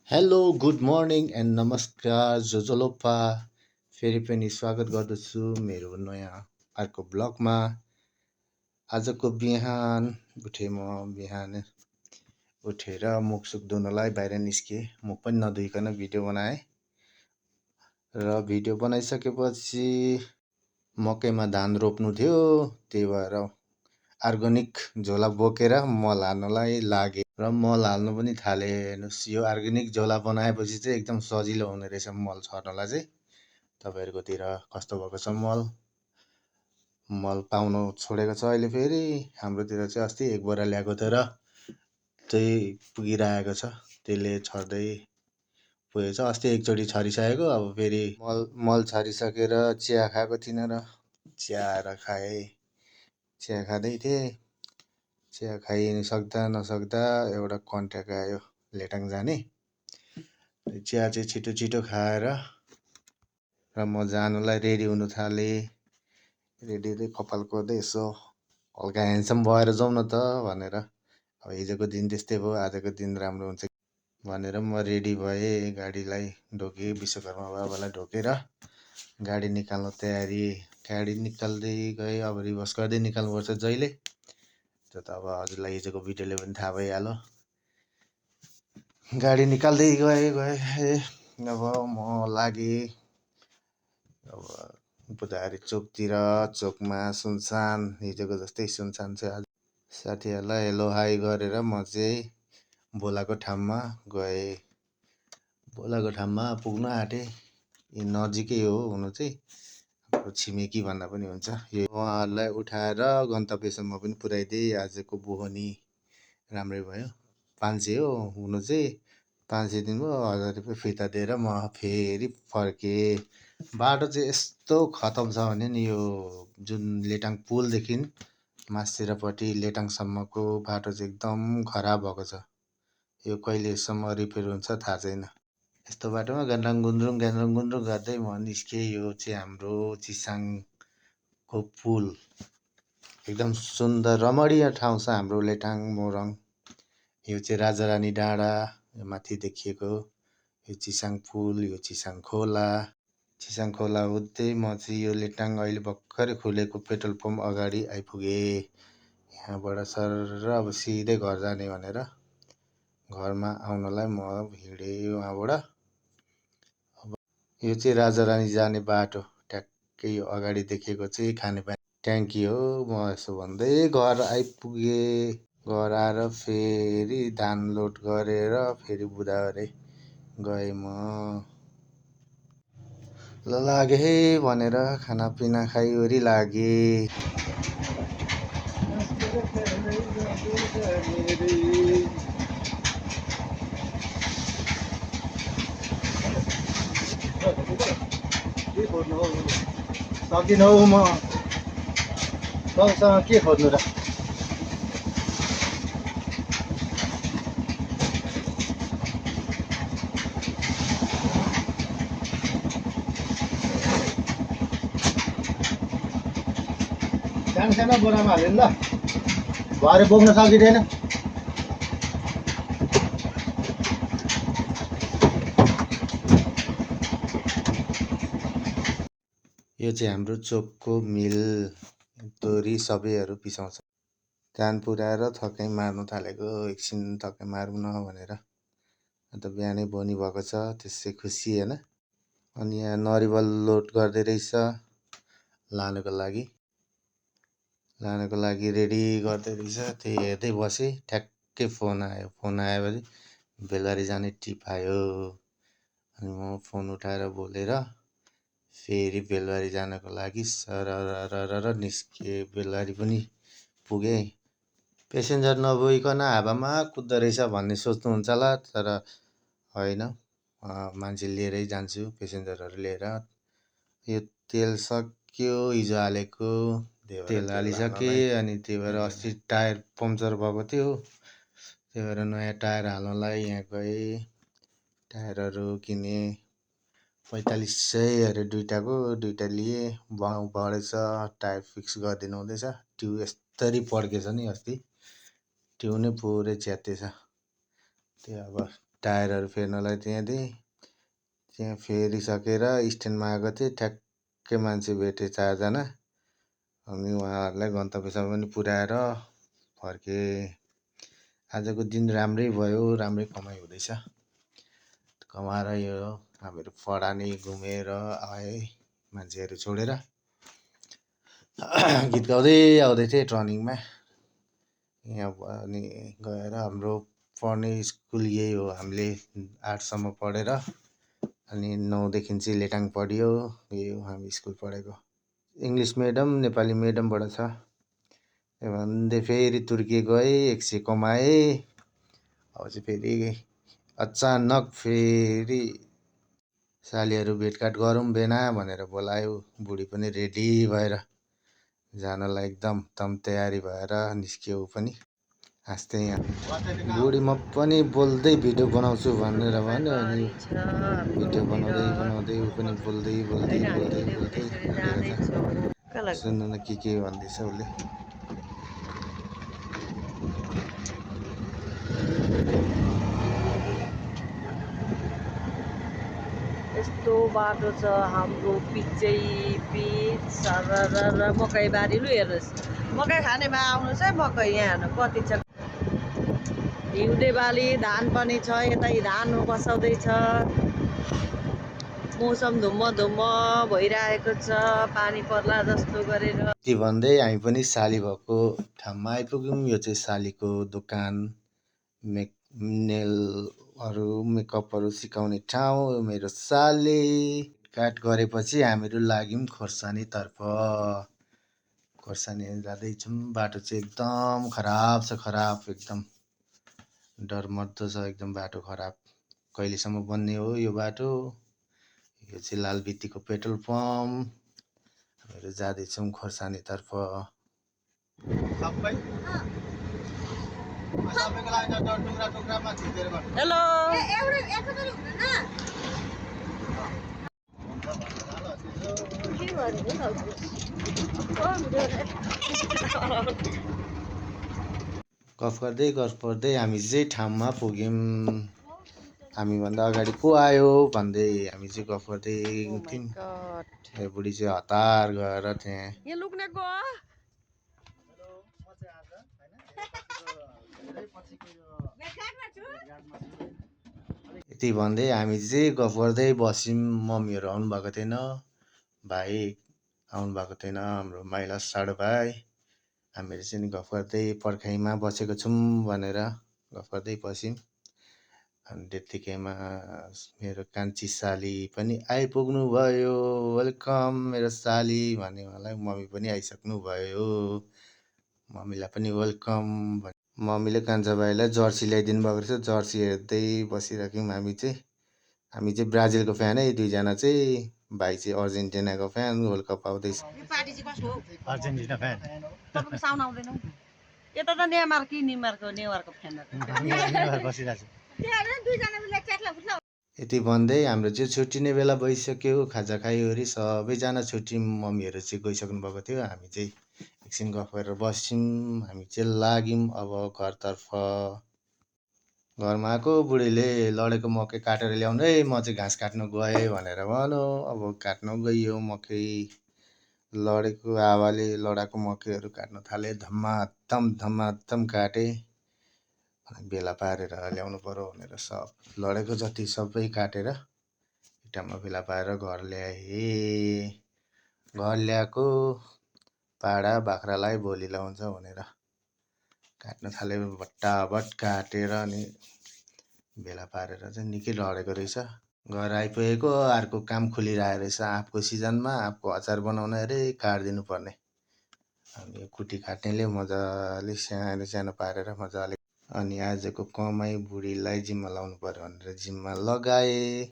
Hello good morning and नमस्कार जोजोलोपा। फेरि पनि स्वागत गर्दछु मेरो नयाँ अर्को ब्लगमा। आजको बिहान बिहान उठेर मुखसुख धुनलाई बाहिर निस्केँ। मुख पनि नधुइकन भिडियो बनाएँ र भिडियो बनाइसकेपछि मकैमा धान रोप्नु थियो। त्यही भएर अर्ग्यानिक झोला बोकेर मल हाल्नलाई लागेँ र मल हाल्नु पनि थालेँ। हेर्नुहोस्, यो अर्ग्यानिक झोला बनाएपछि चाहिँ एकदम सजिलो हुने रहेछ मल छर्नलाई चाहिँ। तपाईँहरूकोतिर कस्तो भएको छ मल पाउनु छोडेको छ अहिले फेरि। हाम्रोतिर चाहिँ अस्ति एक बोरा ल्याएको थियो र त्यही पुगिरहेको छ, त्यसले छर्दै पुगेको छ। अस्ति एकचोटि छरिसकेको, अब फेरि मल छरिसकेर चिया खाएको थिइनँ र चिया खाएँ। चिया खाँदै थिएँ। चिया खाइसक्दा नसक्दा एउटा कन्ट्याक्ट आयो लेटाङ जाने। चिया चाहिँ छिटो छिटो खाएर र म जानुलाई रेडी हुनु थालेँ। रेडी कपाल कोर्दै यसो हल्का ह्यान्डसम भएर जाउँ न त भनेर। अब हिजोको दिन त्यस्तै भयो, आजको दिन राम्रो हुन्छ भनेर म रेडी भएँ। गाडीलाई ढोकेँ, विश्वकर्मा बाबालाई ढोकेर गाडी निकाल्नु तयारी। गाडी निकाल्दै गएँ। अब रिभर्स गर्दै निकाल्नुपर्छ जहिले। त्यो त अब हजुरलाई हिजोको भिडियोले पनि थाहा भइहाल्यो। गाडी निकाल्दै गएँ। अब म लागेँ अब बुधबारे चोकतिर। चोकमा सुनसान, हिजोको जस्तै सुनसान छ आज। साथीहरूलाई हेलो हाई गरेर म चाहिँ बोलाको ठाउँमा गएँ। बोलाको ठाउँमा पुग्न आँटेँ। यी नजिकै हो हुनु चाहिँ, छिमेकी भन्दा पनि हुन्छ। यो उहाँहरूलाई उठाएर गन्तव्यसम्म पनि पुर्याइदिएँ। आजको बोहनी राम्रै भयो। 500 हो हुनु चाहिँ, 500 दिनुभयो। 1000 रुपियाँ फिर्ता दिएर म फेरि फर्केँ। बाटो चाहिँ यस्तो खतम छ भने नि, यो जुन लेटाङ पुलदेखि मास्तिरपट्टि लेटाङसम्मको बाटो चाहिँ एकदम खराब भएको छ। यो कहिलेसम्म रिपेयर हुन्छ थाहा छैन। यस्तो बाटोमा ग्यान्द्राङ गुन्द्रुङ गर्दै म निस्केँ। यो चाहिँ हाम्रो चिसाङको पुल। एकदम सुन्दर रमणीय ठाउँ छ हाम्रो लेटाङ मोरङ। यो चाहिँ राजारानी डाँडा माथि देखिएको। यो चिसाङ पुल, यो चिसाङ खोला। चिसाङ खोला हुँदै म चाहिँ यो लेटाङ अहिले भर्खरै खुलेको पेट्रोल पम्प अगाडि आइपुगेँ। यहाँबाट सर अब सिधै घर जाने भनेर घरमा आउनलाई म हिँडेँ उहाँबाट। अब यो चाहिँ राजारानी जाने बाटो। ट्याक्कै यो अगाडि देखेको चाहिँ खानेपानी ट्याङ्की हो। म यसो भन्दै घर आइपुगेँ। घर आएर फेरि धान लोड गरेर फेरि बुधबारे गएँ म। ल लागे है भनेर खानापिना खाइवरी लागेँ। सक्दिनँ हौ म, तपाईँसँग के खोज्नु र। सानो सानो बोरामा हाल्यो नि ल, भरे बोक्न सकिँदैन। यो चाहिँ हाम्रो चोकको मिल। तोरी सबैहरू पिसाउँछ। धान पुऱ्याएर थकाइ मार्नु थालेको। एकछिन थकाइ मारौँ न भनेर। अन्त बिहानै बोनी भएको छ, त्यसै खुसी होइन। अनि यहाँ नरिवल लोड गर्दै रहेछ लानुको लागि रेडी गर्दै रहेछ। त्यही हेर्दै बसेँ। ठ्याक्कै फोन आयो। फोन आएपछि बेलबारी जाने टिप आयो। अनि म फोन उठाएर बोलेर फेरि बेलबारी जानको लागि सरर निस्केँ। बेलबारी पनि पुगेँ। पेसेन्जर नबोइकन हावामा कुद्दो रहेछ भन्ने सोच्नुहुन्छ होला, तर होइन, मान्छे लिएरै जान्छु, पेसेन्जरहरू लिएर। यो तेल सक्यो हिजो हालेको, तेल हालिसकेँ। अनि त्यही भएर अस्ति टायर पम्चर भएको थियो, त्यही भएर नयाँ टायर हाल्नलाई यहाँ गएँ। टायरहरू किनेँ। 4500 अरे दुइटा लिएँ। बाउ बढेछ, टायर फिक्स गरिदिनु हुँदैछ। ट्यु यस्तरी पड्केछ नि अस्ति, ट्यु नै पुरै च्यातेछ। त्यो अब टायरहरू फेर्नलाई त्यहाँ दिएँ। त्यहाँ फेरिसकेर स्ट्यान्डमा आएको थिएँ, ठ्याक्कै मान्छे भेटेँ 4 जना। अनि उहाँहरूलाई गन्तव्यसम्म पनि पुर्याएर फर्केँ। आजको दिन राम्रै भयो, राम्रै कमाइ हुँदैछ। कमाएर यो हामीहरू फडानी घुमेर आए मान्छेहरू छोडेर। गीत गाउँदै आउँदै थिएँ टर्निङमा। यहाँ अनि गएर हाम्रो पढ्ने स्कुल यही हो। हामीले 8 सम्म पढेर अनि 9 देखि चाहिँ लेटाङ पढियो। यही हो हामी स्कुल पढेको। इङ्ग्लिस मिडियम नेपाली मिडियमबाट छ। भन्दै फेरि तुर्की गएँ, 1 सय कमाएँ। अब चाहिँ फेरि अचानक फेरि सालीहरू भेटघाट गरौँ बेना भनेर बोलायो। बुढी पनि रेडी भएर जानलाई एकदम तम तयारी भएर निस्क्यो पनि। हाँस्दै बुढी म पनि बोल्दै भिडियो बनाउँछु भनेर भन्यो। अनि भिडियो बनाउँदै बनाउँदै ऊ पनि बोल्दै बोल्दै बोल्दै बोल्दै सुन्नु न के भन्दैछ उसले। यस्तो बाटो छ हाम्रो पिचै पिच र मकै बारी लु हेर्नुहोस्। मकै खानेमा आउनुहोस् है। मकै यहाँ हेर्नु कति छ। हिउँदे बाली धान पनि छ। यतै धान बसाउँदैछ। मौसम धुम्म धुम्म भइरहेको छ, पानी पर्ला जस्तो गरेर। यति भन्दै हामी पनि साली भएको ठाउँमा आइपुग्यौँ। यो चाहिँ सालीको दोकान, नेलहरू मेकअपहरू सिकाउने ठाउँ। मेरो साली काट गरेपछि हामीहरू लाग्यौँ खोर्सानीतर्फ। खोर्सानी जाँदैछौँ। बाटो चाहिँ एकदम खराब छ, खराब एकदम डरमर्दो छ एकदम बाटो खराब। कहिलेसम्म बन्ने हो यो बाटो। यो चाहिँ लालबत्तीको पेट्रोल पम्प। हामीहरू जाँदैछौँ खोर्सानीतर्फ। हेलो गफ गर्दै हामी चाहिँ ठाउँमा पुग्यौँ। हामीभन्दा अगाडि को आयो भन्दै हामी चाहिँ गफ गर्दै थियौँ। बुढी चाहिँ हतार गएर त्यहाँ यति भन्दै हामी चाहिँ गफ गर्दै बस्यौँ। मम्मीहरू आउनु भएको थिएन, भाइ आउनु भएको थिएन, हाम्रो माइला साडो भाइ। हामीहरू चाहिँ गफ गर्दै पर्खाइमा बसेको छौँ भनेर गफ गर्दै बस्यौँ। अनि त्यत्तिकैमा मेरो कान्छी साली पनि आइपुग्नु भयो। वेलकम मेरो साली भन्यो उहाँलाई। मम्मी पनि आइसक्नु भयो। मम्मीलाई पनि वेलकम। मम्मीले कान्छा भाइलाई जर्सी ल्याइदिनु भएको रहेछ। जर्सी हेर्दै बसिरहेको हामी चाहिँ ब्राजिलको फ्यान है। दुईजना चाहिँ, भाइ चाहिँ अर्जेन्टिनाको फ्यान। वर्ल्ड कप आउँदैछ। अर्जेन्टिना फ्यान साउन आउँदैन। यता त नेमार कि नेवारको फ्यानहरु बसिरहेको छ। यति भन्दै हाम्रो चाहिँ छुट्टिने बेला भइसक्यो। खाजा खाइवरी सबैजना छुट्यौँ। मम्मीहरू चाहिँ गइसक्नु भएको थियो। हामी चाहिँ एकछिन गफ गरेर बस्यौँ। हामी चाहिँ लाग्यौँ अब घरतर्फ। घरमा आएको बुढीले लडेको मकै काटेर ल्याउनु है, म चाहिँ घाँस काट्न गएँ भनेर भन्यो। अब काट्न गइयो मकै। लडेको हावाले लडाएको मकैहरू काट्न थाले। धमाधम काटे। बेला पारेर ल्याउनु पर्यो भनेर सब लडेको जति सबै काटेर इँटामा बेला पारेर घर ल्याएँ। घर ल्याएको पाडा बाख्रालाई भोलि लाउँछ भनेर काट्न थाले। भट्टाभट काटेर अनि बेला पारेर चाहिँ निकै लडेको रहेछ। घर आइपुगेको अर्को काम खुलिरहेको रहेछ। आँपको सिजनमा आँपको अचार बनाउन अरे काटिदिनु पर्ने। अनि कुटी काट्नेले मजाले सानो सानो पारेर मजाले। अनि आजको कमाइ बुढीलाई जिम्मा लाउनु पर्यो भनेर जिम्मा लगाएँ।